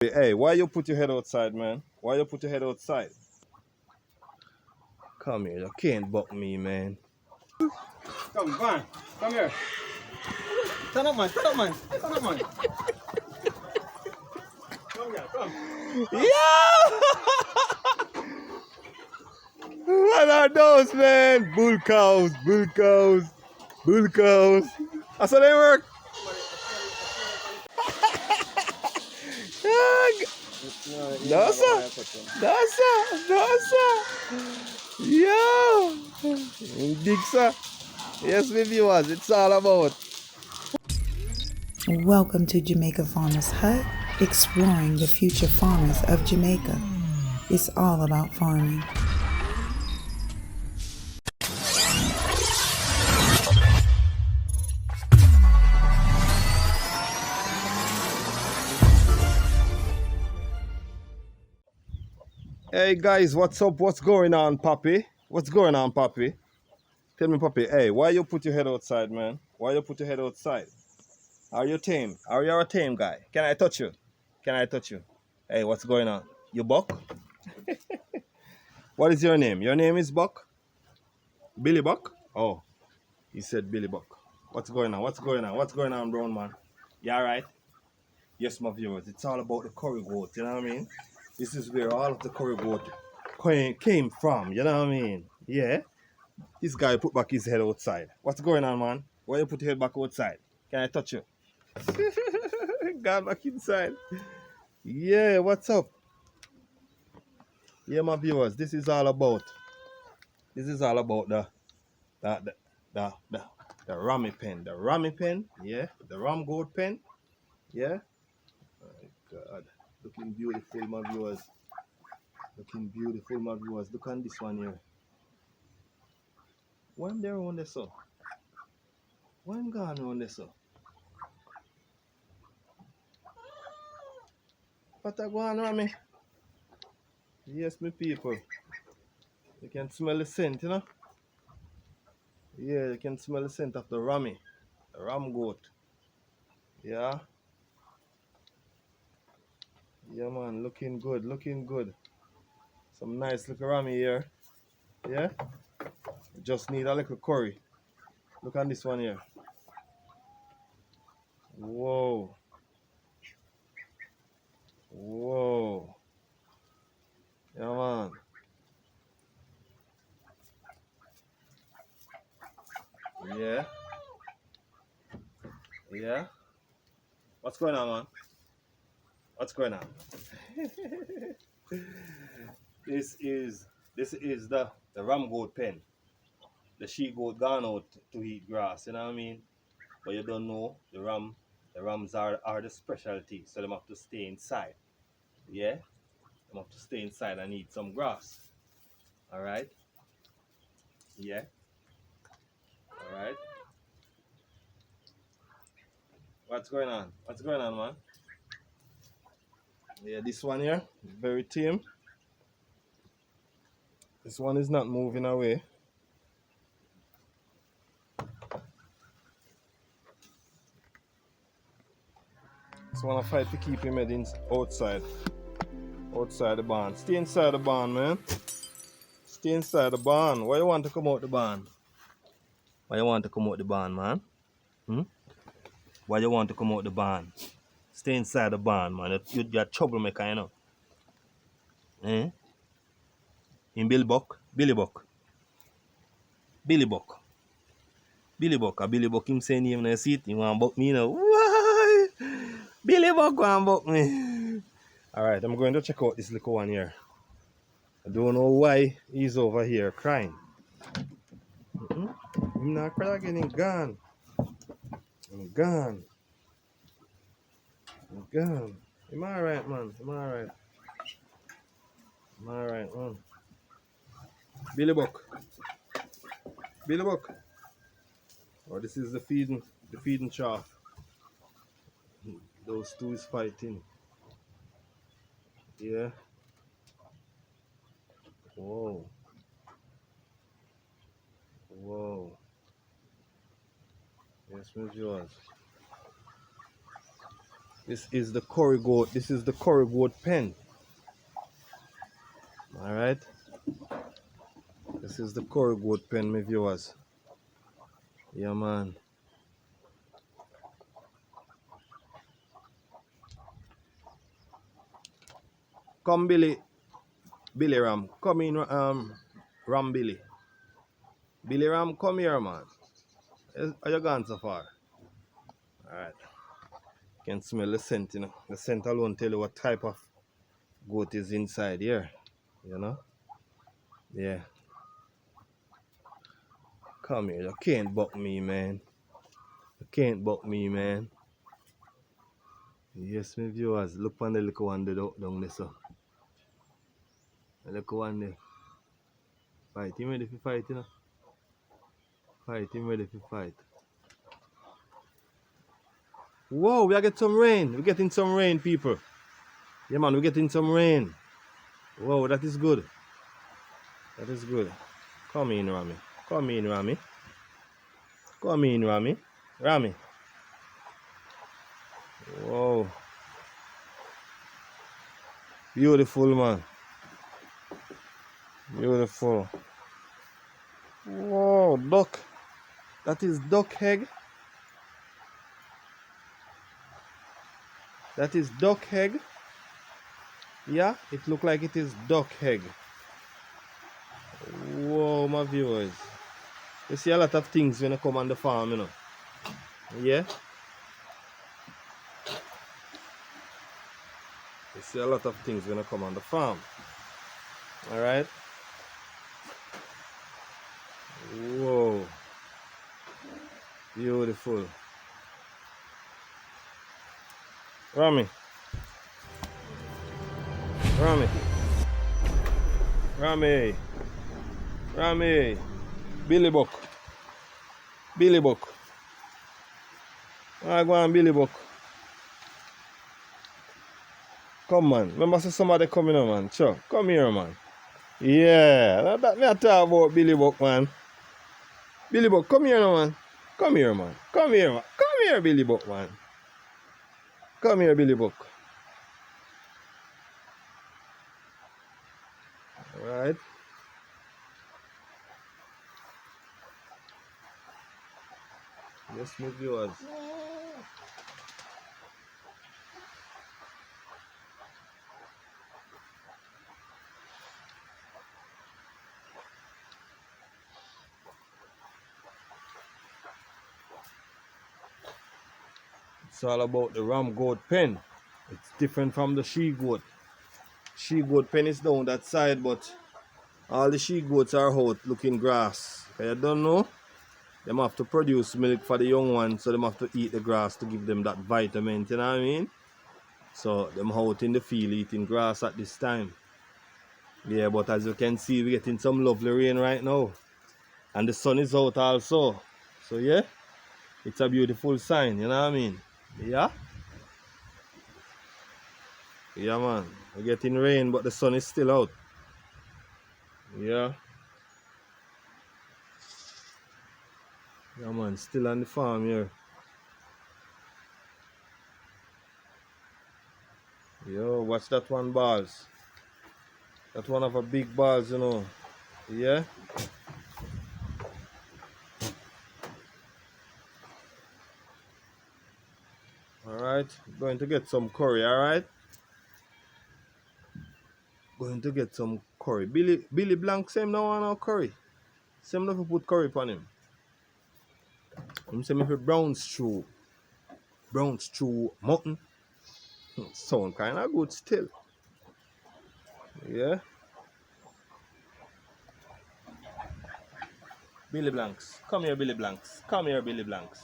Hey, why you put your head outside, man? Why you put your head outside? Come here, you can't buck me, man. Come, man. Come here. Turn up, man. Turn up, man. Turn up, man. Come here. Come. Yeah! What are those, man? Bull cows, bull cows, bull cows. That's how they work. No, sir. No, sir. No, sir. Yeah. Dig, sir. Yes, my viewers, it's all about. Welcome to Jamaica Farmers Hut, exploring the future farmers of Jamaica. It's all about farming. Hey guys, what's up? What's going on, Papi? What's going on, Papi? Tell me, Papi, hey, why you put your head outside, man? Why you put your head outside? Are you tame? Are you a tame guy? Can I touch you? Can I touch you? Hey, what's going on? You Buck? What is your name? Your name is Buck? Billy Buck? Oh, he said Billy Buck. What's going on? What's going on? What's going on, brown man? You alright? Yes, my viewers, it's all about the curry goat, you know what I mean? This is where all of the curry goat came from, you know what I mean? Yeah. This guy put back his head outside. What's going on, man? Why you put your head back outside? Can I touch you? Got back inside. Yeah, what's up? Yeah, my viewers, this is all about the the the, the rummy pen. The rummy pen, yeah, the rum goat pen. Yeah. My God. Looking beautiful, my viewers. Looking beautiful, my viewers. Look on this one here. When they're on this so? When gone on this so? What a go on, Rami? Yes, my people. You can smell the scent, you know? Yeah, you can smell the scent of the Rami. The ram goat. Yeah. Yeah, man. Looking good, looking good. Some nice little Rami here. Yeah? Just need a little curry. Look on this one here. Whoa. Whoa. Yeah, man. Yeah. Yeah. What's going on, man? What's going on? This is the ram goat pen. The she goat gone out to eat grass, you know what I mean? But you don't know the rams are the specialty, so they have to stay inside. Yeah? They have to stay inside and eat some grass. Alright? Yeah. Alright. What's going on? What's going on, man? Yeah, this one here, very tame. This one is not moving away. This one I fight to keep him heading outside. Outside the barn. Stay inside the barn, man. Stay inside the barn. Why you want to come out the barn? Why you want to come out the barn, man? Hmm? Why you want to come out the barn? Stay inside the barn, man. You're a troublemaker, you know. Eh? In Billy Buck? Billy Buck. Billy Buck. Billy Buck. A Billy Buck him saying him in the seat. He want to buck me, you know. Why? Billy Buck want to buck me. Alright, I'm going to check out this little one here. I don't know why he's over here crying. I'm not crying again, he's gone. I'm gone. I'm gone. I'm alright, man. I'm alright. I'm alright, man. Billy Buck. Billy Buck. Oh, this is the feeding trough. Those two is fighting. Yeah. Whoa. Whoa. Yes, my viewers. This is the curry goat. This is the curry goat pen. Alright. This is the curry goat pen, my viewers. Yeah, man. Come, Billy. Billy Ram. Come in, Ram Billy. Billy Ram, come here, man. Are you gone so far? Alright. You can smell the scent, you know. The scent alone tell you what type of goat is inside here. You know? Yeah. Come here. You can't buck me, man. You can't buck me, man. Yes, my viewers. Look on the little one there down there, so. The little one there. Fight. Him ready for fight, you know? Fight. Him ready for fight. Whoa, we are getting some rain. We're getting some rain, people. Yeah, man, we're getting some rain. Whoa, that is good. That is good. Come in, Rami. Come in, Rami. Come in, Rami. Rami. Whoa. Beautiful, man. Beautiful. Whoa, duck. That is duck egg. That is duck egg. Yeah, it look like it is duck egg. Whoa, my viewers. You see a lot of things when you come on the farm, you know. Yeah. You see a lot of things when you come on the farm. Alright. Whoa. Beautiful. Rami. Rami. Rami. Rami. Billy Buck. Billy Buck. I go on Billy Buck. Come man. Remember somebody coming on, man. Sure. Come here, man. Yeah. That me I talk about Billy Buck, man. Billy Buck, come here now, man. Come here, man. Come here, man. Come here, Billy Buck, man. Come here, Billy Buck. Alright. Yes, my viewers. It's all about the ram goat pen. It's different from the she goat. She goat pen is down that side, but all the she goats are out looking grass. You don't know? Them have to produce milk for the young ones, so them have to eat the grass to give them that vitamin, you know what I mean? So them out in the field eating grass at this time. Yeah, but as you can see, we're getting some lovely rain right now. And the sun is out also. So yeah, it's a beautiful sign, you know what I mean? Yeah? Yeah, man. We're getting rain, but the sun is still out. Yeah. Yeah, man. Still on the farm here. Yo, watch that one balls. That one of a big balls, you know. Yeah. Alright. Going to get some curry, alright? Going to get some curry. Billy Blank, same now on our curry. Same never put curry upon him. I'm saying if brown stew mutton. Sound kinda good still. Yeah. Billy Blanks. Come here, Billy Blanks. Come here, Billy Blanks.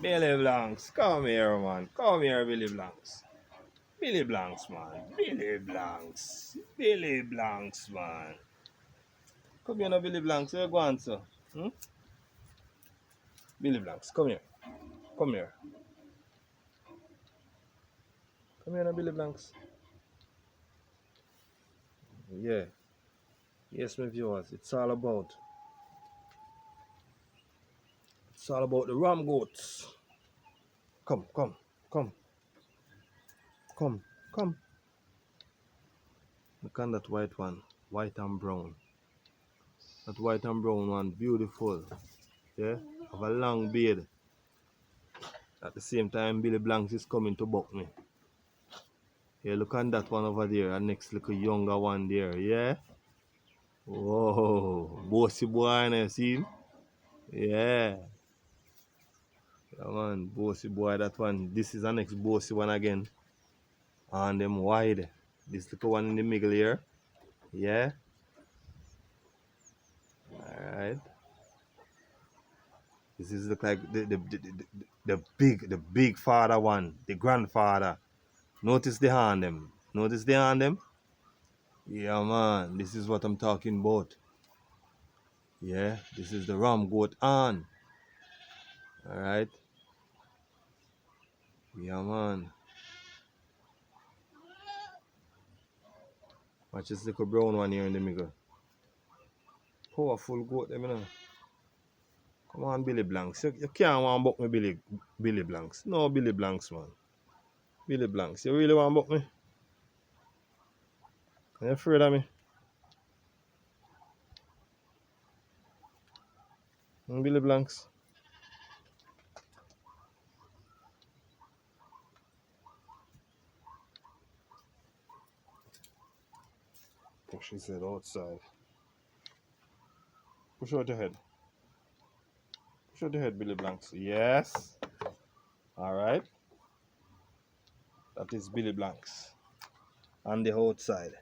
Billy Blanks. Come here, man. Come here, Billy Blanks. Billy Blanks, man. Billy Blanks. Billy Blanks, man. Come here now, Billy Blanks. Where you going, sir? Hmm? Billy Blanks, come here. Come here. Come here now, Billy Blanks. Yeah. Yes, my viewers. It's all about the ram goats. Come, come, come. Come, come. Look on that white one. White and brown. That white and brown one, beautiful. Yeah? Have a long beard. At the same time, Billy Blanks is coming to buck me. Yeah, look on that one over there. And next little younger one there. Yeah? Whoa. Bossy boy, you see him? Yeah. Yeah, man. Bossy boy, that one. This is the next bossy one again. And them wide. This little one in the middle here. Yeah? Alright. This is look like the big father one, the grandfather. Notice the hand them. Notice the hand them? Yeah man, this is what I'm talking about. Yeah, this is the ram goat hand. Alright. Yeah man. Watch this little brown one here in the middle. Powerful goat them, you know. Come on, Billy Blanks. You can't want to buck me, Billy Blanks. No, Billy Blanks, man. Billy Blanks. You really want to buck me? Are you afraid of me? Billy Blanks. Push his head outside. Push out your head. Push out your head, Billy Blanks. Yes. Alright. That is Billy Blanks. On the outside.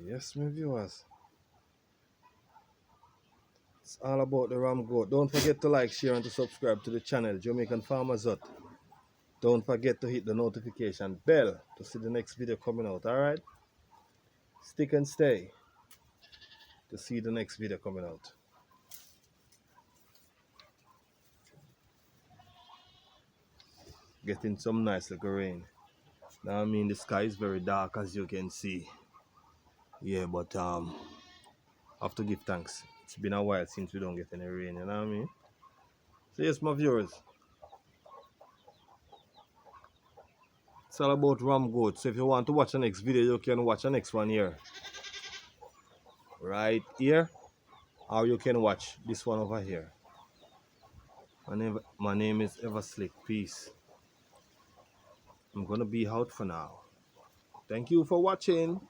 Yes, my viewers. It's all about the ram goat. Don't forget to like, share, and to subscribe to the channel, Jamaican Farmers Hut. Don't forget to hit the notification bell to see the next video coming out, alright? Stick and stay to see the next video coming out. Getting some nice little rain. Now I mean the sky is very dark as you can see. Yeah, but I have to give thanks. It's been a while since we don't get any rain, you know what I mean? So yes, my viewers. It's all about ram goat. So if you want to watch the next video, you can watch the next one here. Right here. Or you can watch this one over here. My name is Everslick. Peace. I'm gonna be out for now. Thank you for watching.